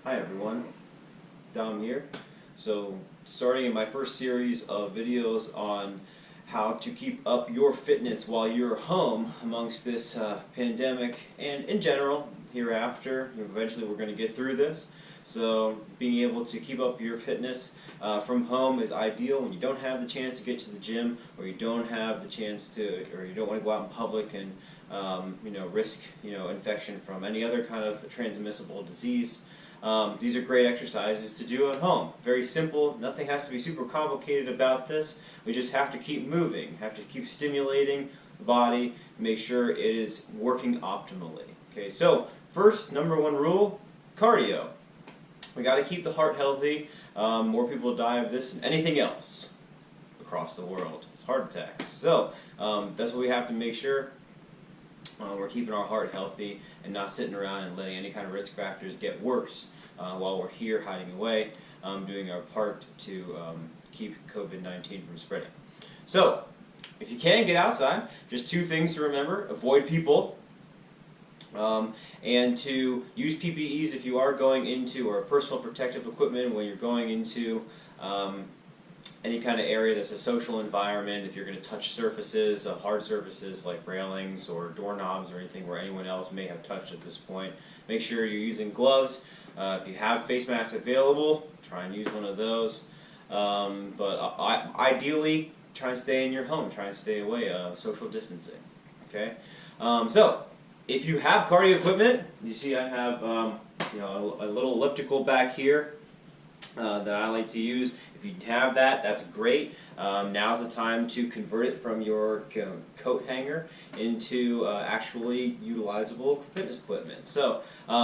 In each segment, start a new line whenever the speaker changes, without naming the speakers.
Hi everyone, Dom here. So starting in my first series of videos on how to keep up your fitness while you're home amongst this pandemic and in general hereafter. Eventually we're going to get through this. So being able to keep up your fitness from home is ideal when you don't have the chance to get to the gym, or you don't have the chance to, or you don't want to go out in public and risk infection from any other kind of transmissible disease. These are great exercises to do at home. Very simple, nothing has to be super complicated about this. We just have to keep moving, have to keep stimulating the body, make sure it is working optimally. Okay, so first, #1 rule, cardio. We got to keep the heart healthy. More people die of this than anything else across the world. It's heart attacks. So that's what we have to make sure. We're keeping our heart healthy and not sitting around and letting any kind of risk factors get worse while we're here hiding away, doing our part to keep COVID-19 from spreading. So, if you can, get outside. Just 2 things to remember. Avoid people. And to use PPEs if you are going into, or personal protective equipment when you're going into any kind of area that's a social environment. If you're going to touch surfaces, hard surfaces like railings or doorknobs or anything where anyone else may have touched at this point, make sure you're using gloves. If you have face masks available, try and use one of those. Ideally, try and stay in your home. Try and stay away. Social distancing. Okay. So, if you have cardio equipment, you see I have a little elliptical back here that I like to use. If you have that, that's great. Now's the time to convert it from your coat hanger into actually utilizable fitness equipment. So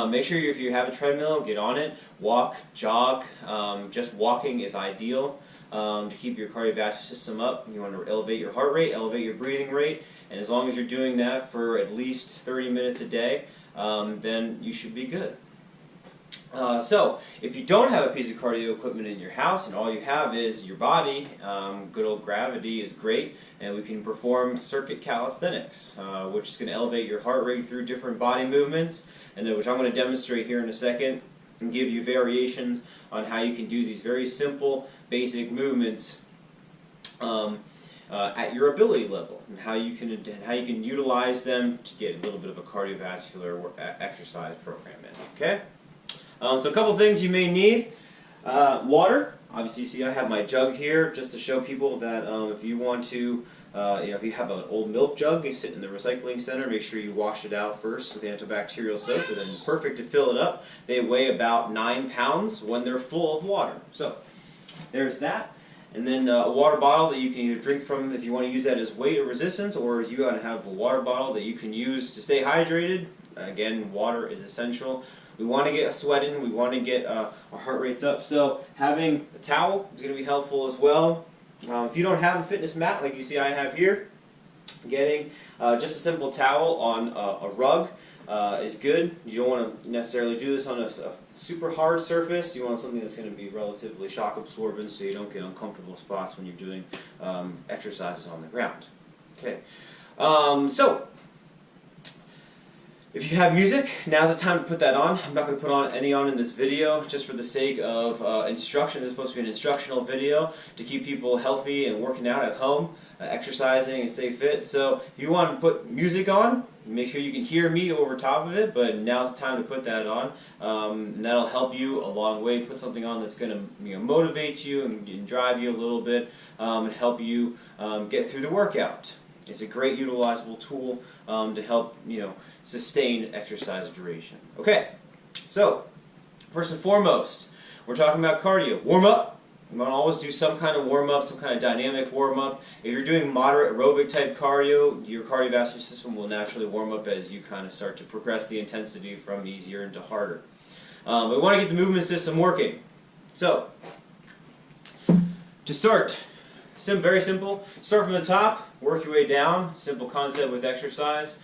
make sure if you have a treadmill, get on it, walk, jog. Just walking is ideal to keep your cardiovascular system up. You want to elevate your heart rate, elevate your breathing rate, and as long as you're doing that for at least 30 minutes a day, then you should be good. So, if you don't have a piece of cardio equipment in your house and all you have is your body, good old gravity is great, and we can perform circuit calisthenics, which is going to elevate your heart rate through different body movements, and which I'm going to demonstrate here in a second, and give you variations on how you can do these very simple, basic movements at your ability level, and how you can utilize them to get a little bit of a cardiovascular exercise program in. Okay. So a couple things you may need. Water. Obviously, you see I have my jug here just to show people that if you want to, if you have an old milk jug, you sit in the recycling center, make sure you wash it out first with antibacterial soap, and then perfect to fill it up. They weigh about 9 pounds when they're full of water. So there's that. And then a water bottle that you can either drink from if you want to use that as weight or resistance, or you want to have a water bottle that you can use to stay hydrated. Again, water is essential. We want to get sweating, we want to get our heart rates up, so having a towel is going to be helpful as well. If you don't have a fitness mat like you see I have here, getting just a simple towel on a rug is good. You don't want to necessarily do this on a super hard surface. You want something that's going to be relatively shock absorbent so you don't get uncomfortable spots when you're doing exercises on the ground. Okay, so if you have music, now's the time to put that on. I'm not going to put any on in this video, just for the sake of instruction. This is supposed to be an instructional video to keep people healthy and working out at home, exercising and stay fit. So if you want to put music on, make sure you can hear me over top of it, but now's the time to put that on. And that'll help you a long way. Put something on that's going to motivate you and drive you a little bit and help you get through the workout. It's a great utilizable tool to help sustain exercise duration. Okay, so first and foremost, we're talking about cardio. Warm up. You want to always do some kind of warm up, some kind of dynamic warm up. If you're doing moderate aerobic type cardio, your cardiovascular system will naturally warm up as you kind of start to progress the intensity from easier into harder. But we want to get the movement system working. So, to start, very simple. Start from the top, work your way down. Simple concept with exercise.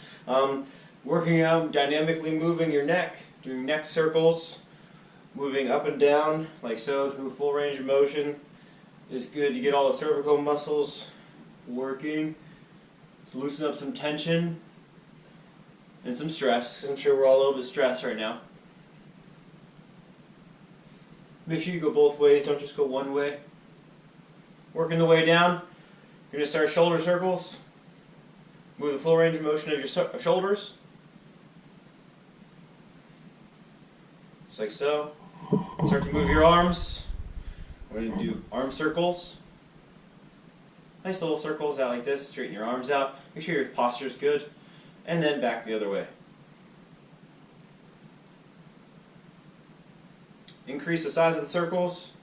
Working out, dynamically moving your neck, doing neck circles, moving up and down like so through full range of motion is good to get all the cervical muscles working, to loosen up some tension and some stress, because I'm sure we're all a little bit stressed right now. Make sure you go both ways, don't just go one way. Working the way down, you're going to start shoulder circles. Move the full range of motion of your shoulders. Just like so. Start to move your arms. We're going to do arm circles. Nice little circles out like this. Straighten your arms out. Make sure your posture is good. And then back the other way. Increase the size of the circles.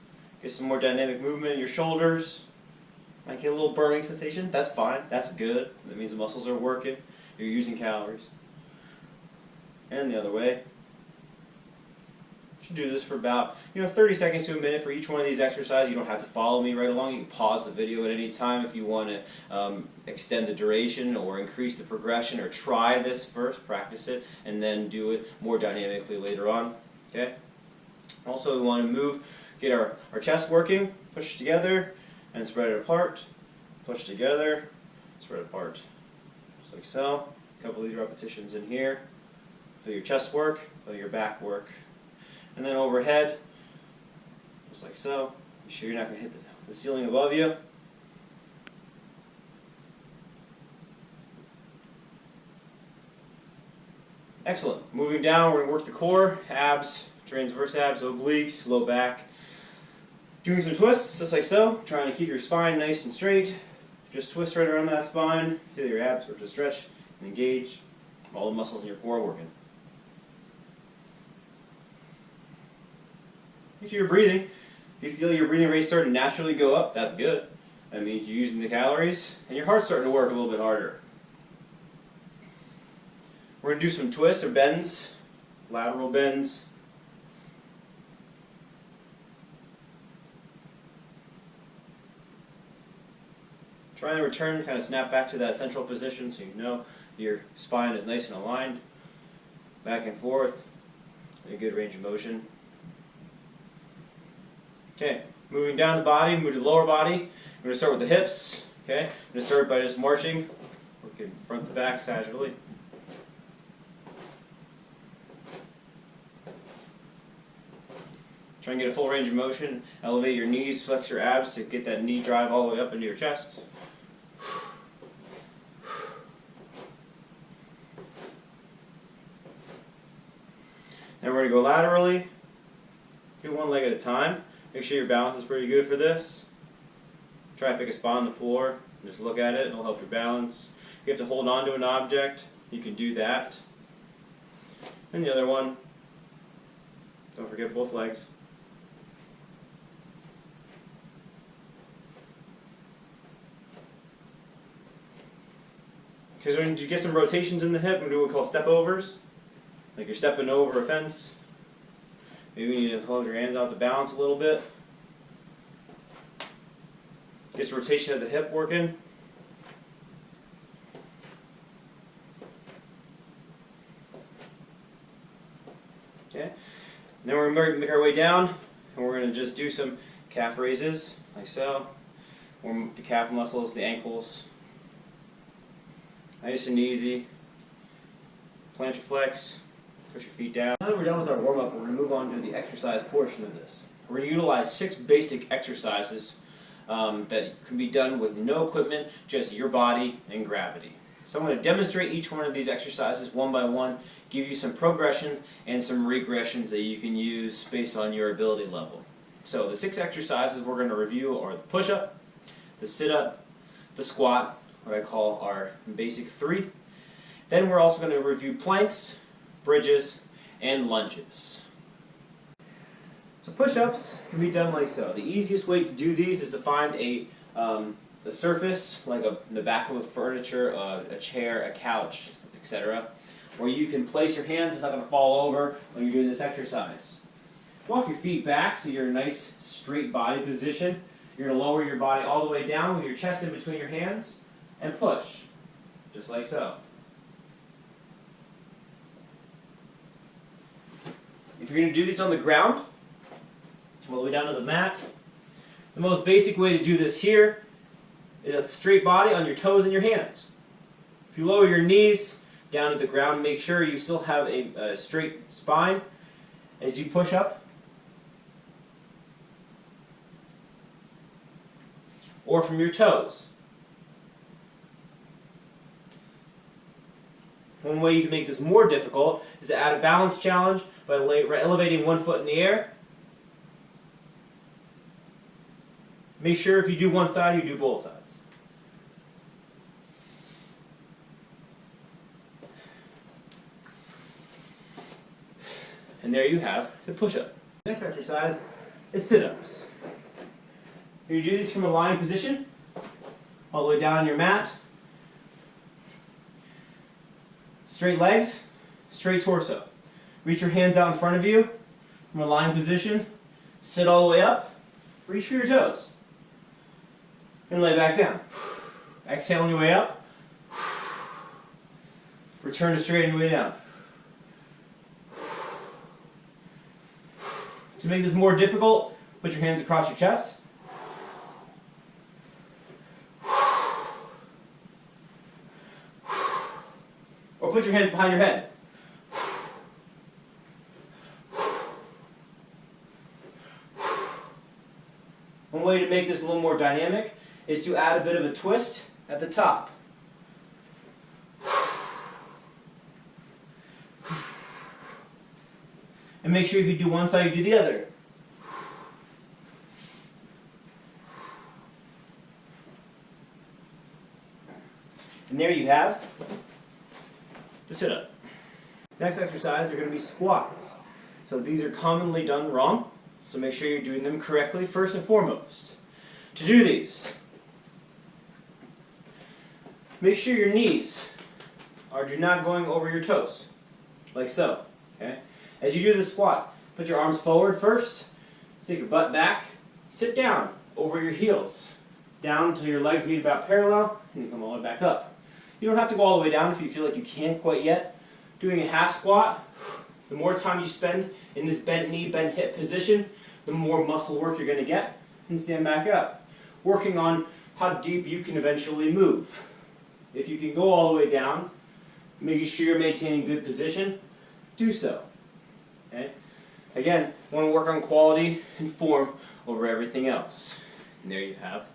Get some more dynamic movement in your shoulders. Might get a little burning sensation. That's fine. That's good. That means the muscles are working. You're using calories. And the other way. You should do this for about 30 seconds to a minute for each one of these exercises. You don't have to follow me right along. You can pause the video at any time if you want to extend the duration or increase the progression, or try this first, practice it, and then do it more dynamically later on. Okay. Also, we want to get our chest working. Push together and spread it apart. Push together, spread apart. Just like so. A couple of these repetitions in here. Feel your chest work, feel your back work. And then overhead, just like so. Be sure you're not going to hit the ceiling above you. Excellent. Moving down, we're going to work the core, abs, transverse abs, obliques, low back. Doing some twists, just like so. Trying to keep your spine nice and straight. Just twist right around that spine. Feel your abs start to stretch and engage. All the muscles in your core working. Make sure you're breathing. If you feel your breathing rate starting to naturally go up, that's good. That means you're using the calories and your heart's starting to work a little bit harder. We're going to do some twists or bends, lateral bends. Try and return, kind of snap back to that central position so you know your spine is nice and aligned. Back and forth, in a good range of motion. Okay, moving down the body, move to the lower body. We're going to start with the hips. Okay, I'm going to start by just marching, working front to back sagitally. Try and get a full range of motion. Elevate your knees, flex your abs to get that knee drive all the way up into your chest. Then we're going to go laterally. Do one leg at a time. Make sure your balance is pretty good for this. Try to pick a spot on the floor and just look at it. It'll help your balance. If you have to hold on to an object, you can do that. And the other one, don't forget both legs. Because when you get some rotations in the hip, we do what we call step overs. Like you're stepping over a fence. Maybe you need to hold your hands out to balance a little bit. Gets rotation of the hip working. Okay. Then we're going to make our way down, and we're going to just do some calf raises, like so. Warm up the calf muscles, the ankles. Nice and easy. Plantar flex. Push your feet down. Now that we're done with our warm-up, we're going to move on to the exercise portion of this. We're going to utilize 6 basic exercises that can be done with no equipment, just your body and gravity. So I'm going to demonstrate each one of these exercises one by one, give you some progressions and some regressions that you can use based on your ability level. So the 6 exercises we're going to review are the push-up, the sit-up, the squat, what I call our basic 3. Then we're also going to review planks, bridges, and lunges. So push-ups can be done like so. The easiest way to do these is to find a surface, like the back of a furniture, a chair, a couch, etc., where you can place your hands. It's not going to fall over when you're doing this exercise. Walk your feet back so you're in a nice straight body position. You're going to lower your body all the way down with your chest in between your hands and push, just like so. If you're going to do these on the ground, all the way down to the mat, the most basic way to do this here is a straight body on your toes and your hands. If you lower your knees down to the ground, make sure you still have a straight spine as you push up. or from your toes. One way you can make this more difficult is to add a balance challenge by elevating one foot in the air. Make sure if you do one side, you do both sides. And there you have the push-up. Next exercise is sit-ups. You do these from a lying position, all the way down on your mat. Straight legs, straight torso. Reach your hands out in front of you from a lying position. Sit all the way up. Reach for your toes. And lay back down. Exhale on your way up. Return to straight on your way down. To make this more difficult, put your hands across your chest. Or put your hands behind your head. One way to make this a little more dynamic is to add a bit of a twist at the top. And make sure if you do one side, you do the other. And there you have the sit-up. Next exercise are going to be squats. So these are commonly done wrong, so make sure you're doing them correctly first and foremost. To do these, make sure your knees are not going over your toes, like so. Okay? As you do the squat, put your arms forward first, take your butt back, sit down over your heels, down until your legs meet about parallel, and you come all the way back up. You don't have to go all the way down if you feel like you can't quite yet. Doing a half squat, the more time you spend in this bent knee, bent hip position, the more muscle work you're going to get, and stand back up. Working on how deep you can eventually move. If you can go all the way down, making sure you're maintaining good position, do so. Okay? Again, want to work on quality and form over everything else. And there you have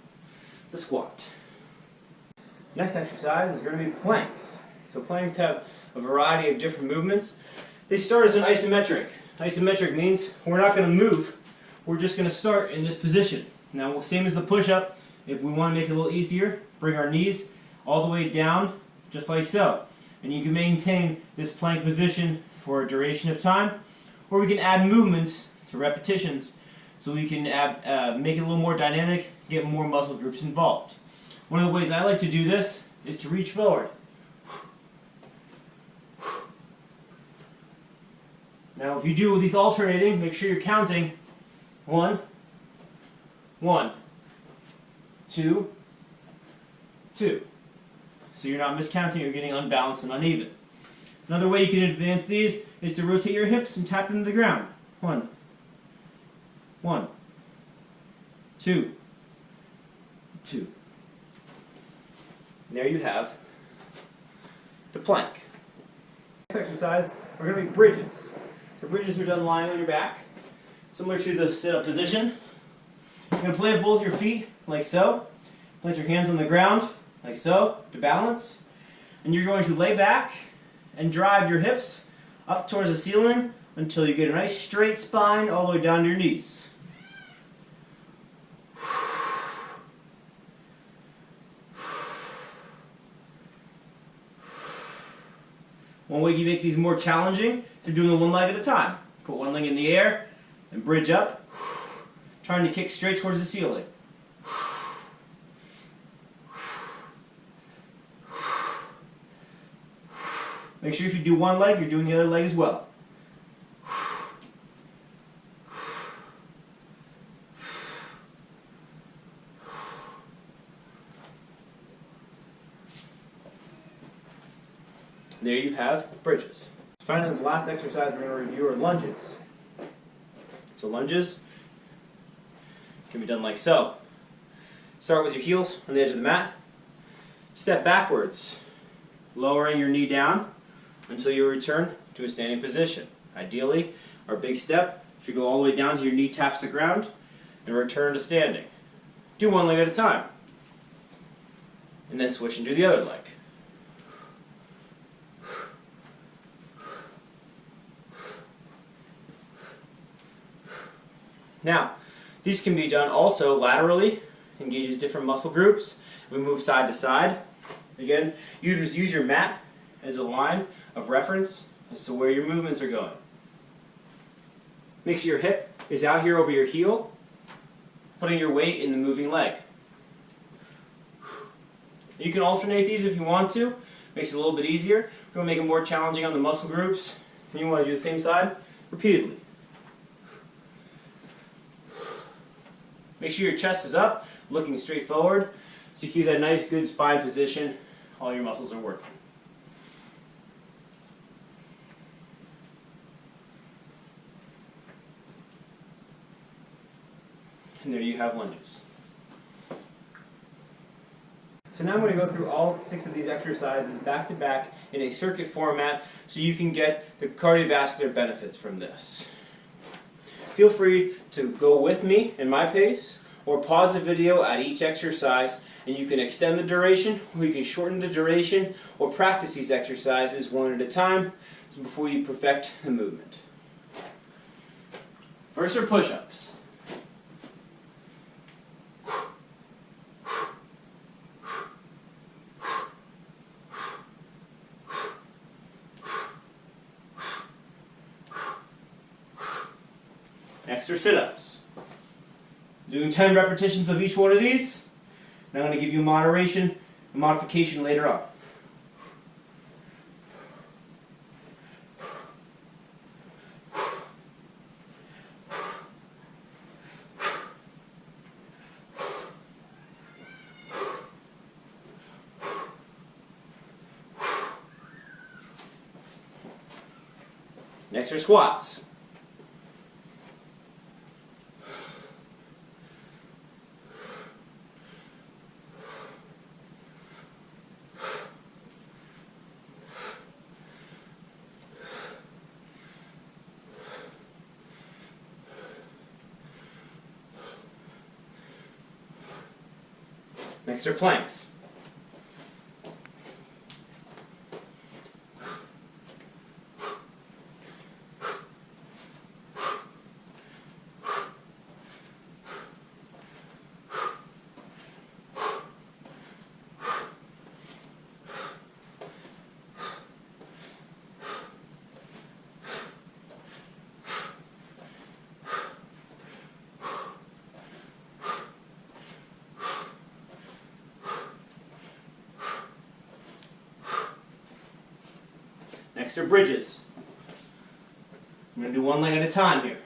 the squat. Next exercise is going to be planks. So planks have a variety of different movements. They start as an isometric. Isometric means we're not going to move. We're just going to start in this position. Now, same as the push-up, if we want to make it a little easier, bring our knees all the way down, just like so. And you can maintain this plank position for a duration of time, or we can add movements to repetitions so we can make it a little more dynamic, get more muscle groups involved. One of the ways I like to do this is to reach forward. Now if you do these alternating, make sure you're counting 1, 1, 2, 2. So you're not miscounting or getting unbalanced and uneven. Another way you can advance these is to rotate your hips and tap into the ground. 1, 1, 2, 2. And there you have the plank. Next exercise are going to be bridges. So bridges are done lying on your back, similar to the sit-up position. You're going to plant both your feet like so. Plant your hands on the ground like so to balance. And you're going to lay back and drive your hips up towards the ceiling until you get a nice straight spine all the way down to your knees. One way you make these more challenging is doing them one leg at a time. Put one leg in the air and bridge up, trying to kick straight towards the ceiling. Make sure if you do one leg, you're doing the other leg as well. There you have bridges. Finally, the last exercise we're going to review are lunges. So lunges can be done like so. Start with your heels on the edge of the mat. Step backwards, lowering your knee down until you return to a standing position. Ideally, our big step should go all the way down to your knee taps the ground and return to standing. Do one leg at a time. and then switch and do the other leg. Now, these can be done also laterally, engages different muscle groups. We move side to side. Again, you just use your mat as a line of reference as to where your movements are going. Make sure your hip is out here over your heel, putting your weight in the moving leg. You can alternate these if you want to. Makes it a little bit easier. If you want to make it more challenging on the muscle groups, and you want to do the same side repeatedly. Make sure your chest is up, looking straight forward, so you keep that nice, good spine position. All your muscles are working. And there you have lunges. So now I'm going to go through all 6 of these exercises back to back in a circuit format so you can get the cardiovascular benefits from this. Feel free to go with me in my pace or pause the video at each exercise, and you can extend the duration or you can shorten the duration or practice these exercises one at a time before you perfect the movement. First are push-ups. Next are sit-ups. Doing 10 repetitions of each one of these. And I'm going to give you a modification later on. Next are squats. Next are planks. Next are bridges. I'm going to do one leg at a time here.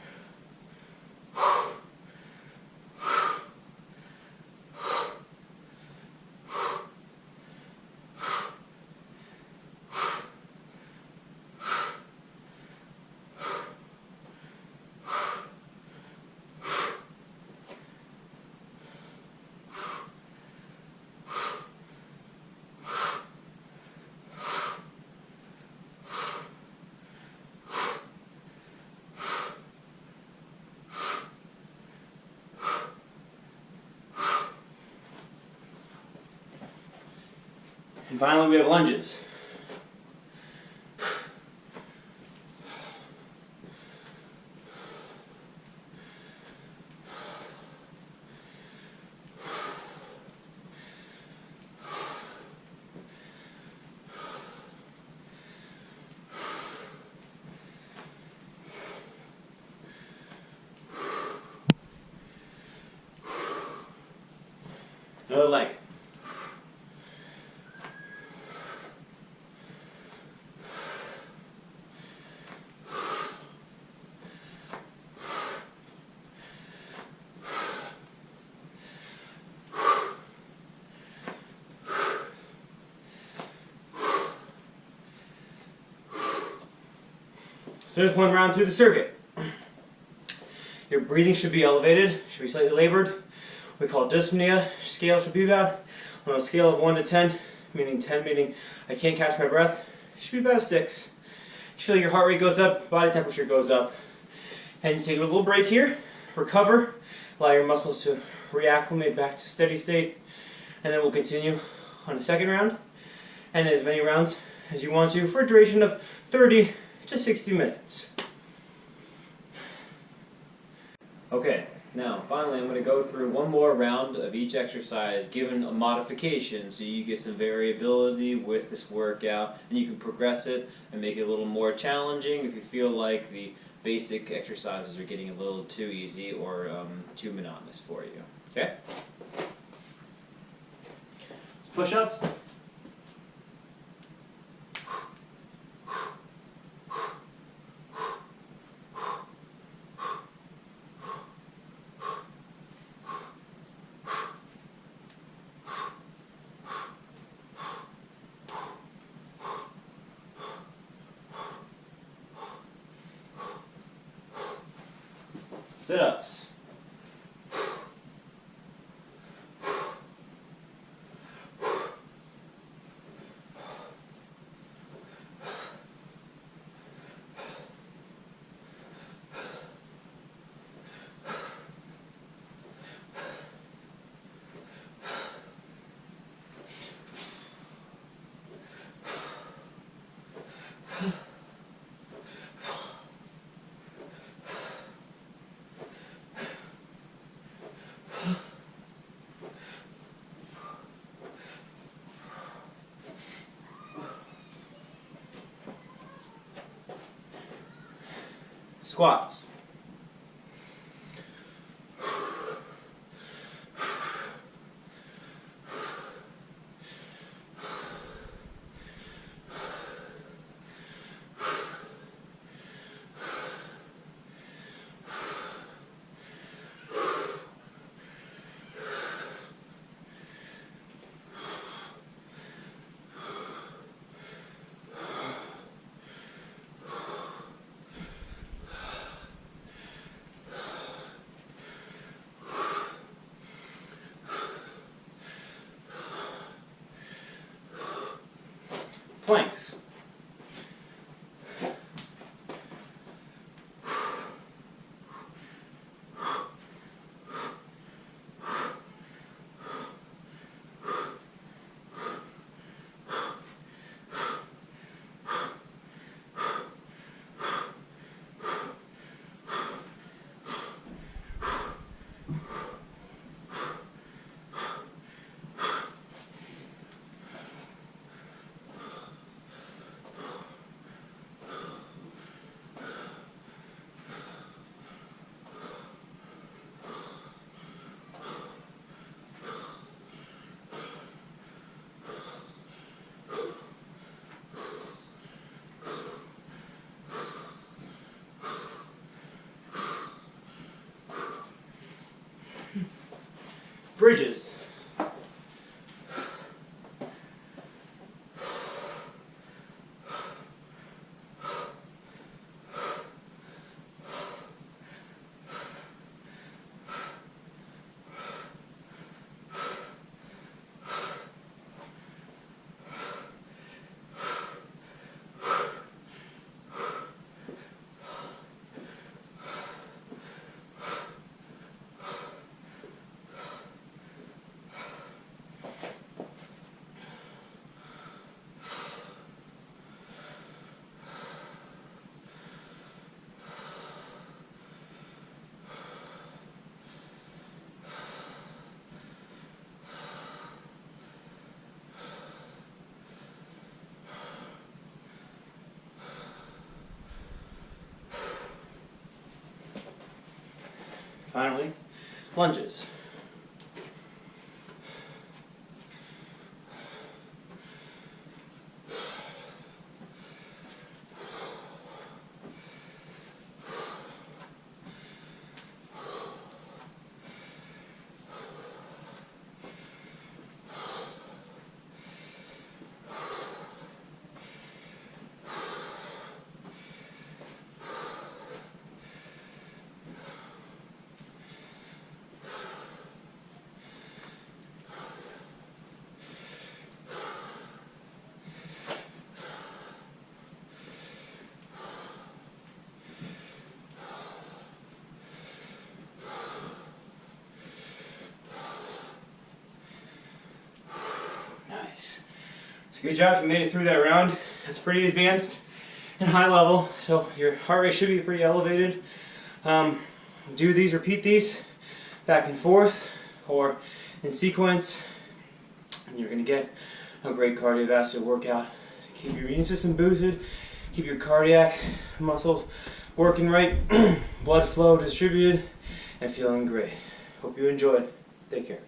And finally, we have lunges. Another leg. So there's one round through the circuit. Your breathing should be elevated, should be slightly labored. We call it dyspnea. Scale should be about, on a scale of 1 to 10, meaning 10 meaning I can't catch my breath, it should be about a 6. You feel your heart rate goes up, body temperature goes up. And you take a little break here, recover, allow your muscles to reacclimate back to steady state, and then we'll continue on the second round, and as many rounds as you want to for a duration of 30 to 60 minutes. Okay, now finally I'm going to go through one more round of each exercise given a modification so you get some variability with this workout and you can progress it and make it a little more challenging if you feel like the basic exercises are getting a little too easy or too monotonous for you. Okay? Push-ups. Sit-ups. Squats. Planks. Bridges. Finally, lunges.
So good job if you made it through that round. That's pretty advanced and high level, so your heart rate should be pretty elevated. Repeat these back and forth or in sequence, and you're going to get a great cardiovascular workout. Keep your immune system boosted, keep your cardiac muscles working right, blood flow distributed, and feeling great. Hope you enjoyed. Take care.